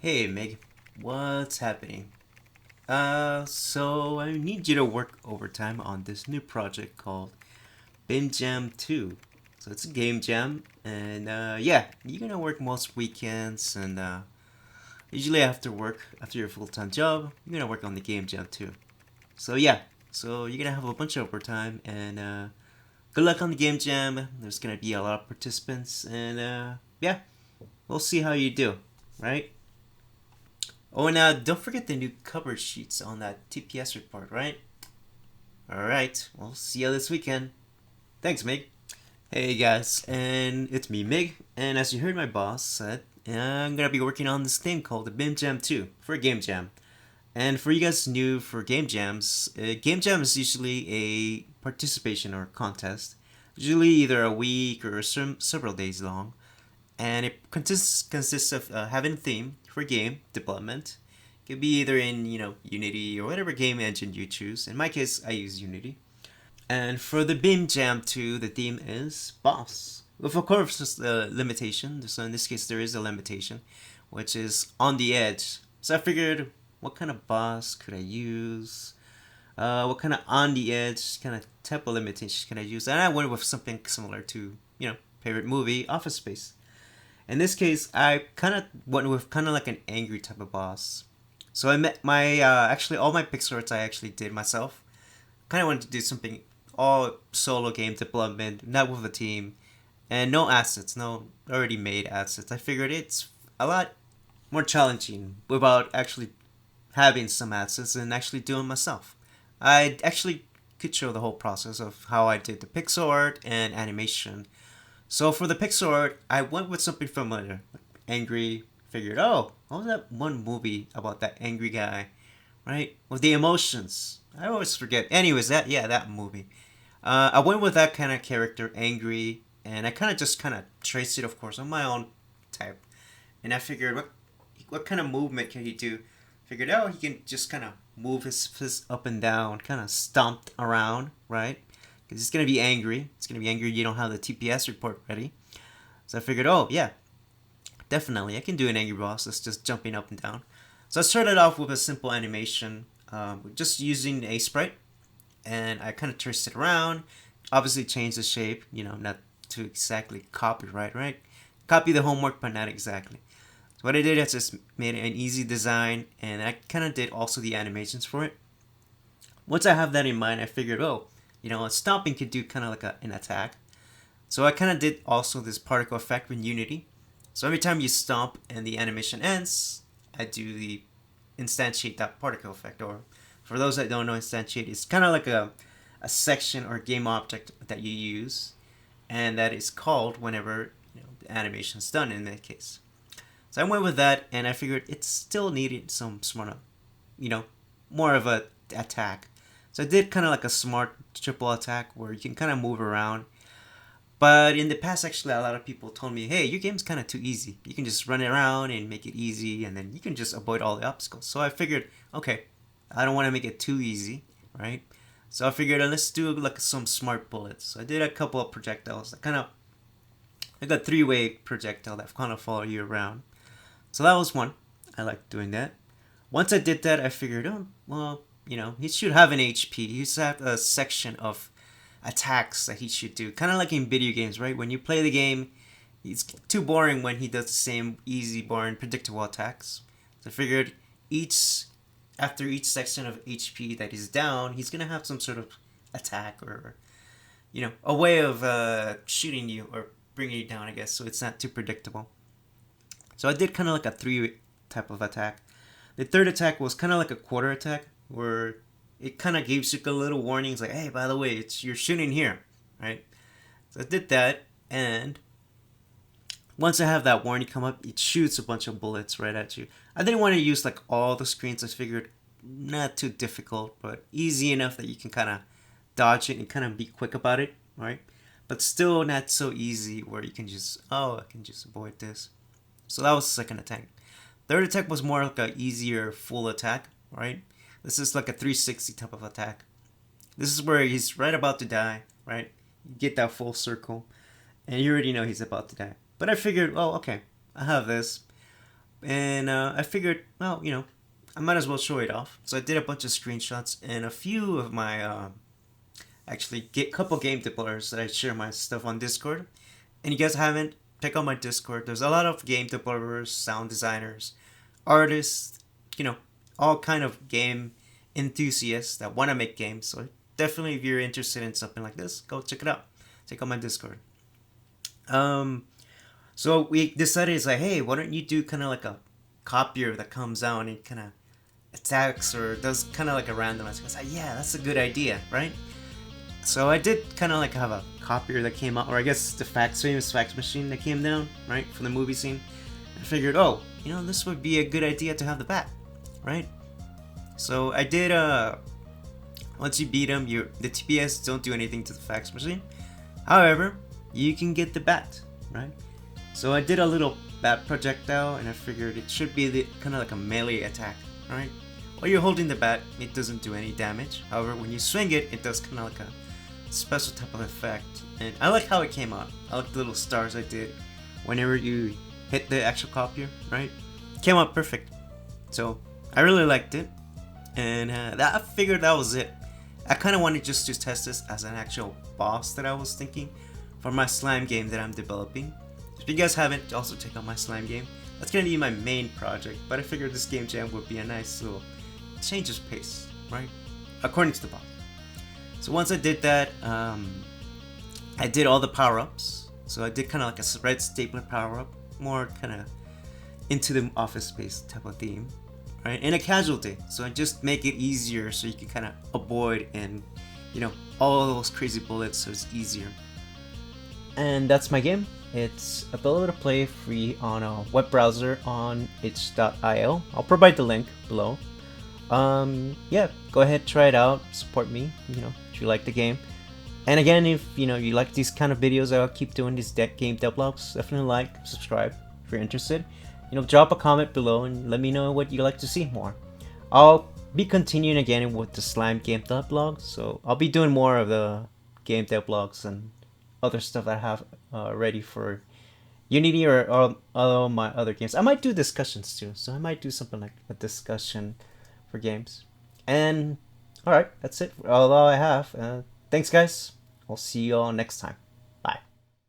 Hey Meg, what's happening? So I need you to work overtime on this new project called VimJam2. So it's a game jam, and yeah, you're gonna work most weekends, and usually after work, after your full-time job, you're gonna work on the game jam too. So yeah, so you're gonna have a bunch of overtime, and good luck on the game jam. There's gonna be a lot of participants, and yeah, we'll see how you do, right? Oh, and don't forget the new cover sheets on that TPS report, right? Alright, we'll see you this weekend. Thanks, Mig. Hey guys, and it's me, Mig, and as you heard my boss said, I'm gonna be working on this thing called the VimJam2 for Game Jam. And for you guys new for Game Jams, Game Jam is usually a participation or contest, usually either a week or several days long, and it consists of having a theme for game development. It could be either in Unity or whatever game engine you choose. In my case, I use Unity. And for the Beam Jam 2, the theme is boss. With of course just a limitation. So in this case, there is a limitation, which is on the edge. So I figured, what kind of boss could I use? What kind of on the edge kind of type of limitation can I use? And I went with something similar to favorite movie, Office Space. In this case, I kind of went with kind of like an angry type of boss. So I met my actually all my pixel arts I actually did myself. Kind of wanted to do something all solo game development, not with a team, and no assets, no already made assets. I figured it's a lot more challenging without actually having some assets and actually doing myself. I actually could show the whole process of how I did the pixel art and animation. So for the pixel art, I went with something familiar. Angry, figured, oh, what was that one movie about that angry guy, right? With the emotions. I always forget. Anyways, that movie. I went with that kind of character, angry, and I kind of traced it, of course, on my own type. And I figured, what kind of movement can he do? Figured, oh, he can just kind of move his fist up and down, kind of stomped around, right? Because it's gonna be angry. It's gonna be angry. You don't have the TPS report ready. So I figured, oh yeah, definitely, I can do an angry boss that's just jumping up and down. So I started off with a simple animation, just using a sprite, and I kind of traced it around. Obviously, changed the shape, not to exactly copy, right? Copy the homework, but not exactly. So what I did is just made an easy design, and I kind of did also the animations for it. Once I have that in mind, I figured, oh, a stomping could do kind of like an attack. So I kind of did also this particle effect with Unity. So every time you stomp and the animation ends, I do the instantiate that particle effect. Or for those that don't know, instantiate is kind of like a section or game object that you use, and that is called whenever the animation is done in that case. So I went with that, and I figured it still needed some smart, you know, more of a attack. So I did kind of like a smart triple attack where you can kind of move around. But in the past, actually, a lot of people told me, hey, your game's kind of too easy. You can just run it around and make it easy, and then you can just avoid all the obstacles. So I figured, okay, I don't want to make it too easy, right? So I figured, let's do like some smart bullets. So I did a couple of projectiles that kind of, like a three-way projectile that kind of follow you around. So that was one. I liked doing that. Once I did that, I figured, oh, well, he should have an HP. He should have a section of attacks that he should do. Kind of like in video games, right? When you play the game, it's too boring when he does the same easy, boring, predictable attacks. So I figured after each section of HP that he's down, he's gonna have some sort of attack or, a way of shooting you or bringing you down, I guess, so it's not too predictable. So I did kind of like a three type of attack. The third attack was kind of like a quarter attack, where it kind of gives you a little warning. It's like, hey, by the way, you're shooting here, right? So I did that, and once I have that warning come up, it shoots a bunch of bullets right at you. I didn't want to use like all the screens. I figured not too difficult, but easy enough that you can kind of dodge it and kind of be quick about it, right? But still not so easy where you can just, oh, I can just avoid this. So that was the second attack. Third attack was more like a easier full attack, right? This is like a 360 type of attack. This is where he's right about to die, right? You get that full circle, and you already know he's about to die. But I figured, oh, okay, I have this. And I figured, well, I might as well show it off. So I did a bunch of screenshots and a few of my actually get couple game developers that I share my stuff on Discord. And you guys haven't, check out my Discord. There's a lot of game developers, sound designers, artists, you know, all kind of game enthusiasts that want to make games. So definitely, if you're interested in something like this, go check it out. Check out my Discord. Um, so we decided it's like, hey, why don't you do kind of like a copier that comes out and kind of attacks or does kind of like a randomizer. I was like, yeah, that's a good idea, right? So I did kind of like have a copier that came out, or I guess the famous fax machine that came down, right, from the movie scene. I figured, oh, this would be a good idea to have the bat, right? So I did. Once you beat them, the TPS don't do anything to the fax machine. However, you can get the bat, right? So I did a little bat projectile, and I figured it should be kind of like a melee attack, right? While you're holding the bat, it doesn't do any damage. However, when you swing it, it does kind of like a special type of effect. And I like how it came out. I like the little stars I did whenever you hit the actual copier, right? It came out perfect. So I really liked it. And I figured that was it. I kind of wanted just to test this as an actual boss that I was thinking for my slime game that I'm developing. If you guys haven't, also check out my slime game. That's going to be my main project, but I figured this game jam would be a nice little change of pace, right? According to the bot. So once I did that, I did all the power-ups. So I did kind of like a red stapler power-up, more kind of into the office space type of theme, right? In a casualty, so I just make it easier so you can kind of avoid and, all those crazy bullets, so it's easier. And that's my game. It's available to play free on a web browser on itch.io. I'll provide the link below. Yeah, go ahead, try it out, support me, if you like the game. And again, if you like these kind of videos, I'll keep doing these game devlogs. Definitely like, subscribe if you're interested. Drop a comment below and let me know what you'd like to see more. I'll be continuing again with the slime game devlogs, so I'll be doing more of the game devlogs and other stuff I have ready for Unity or all my other games. I might do discussions too, so I might do something like a discussion for games. And alright, that's it. All I have. Thanks, guys. I'll see you all next time.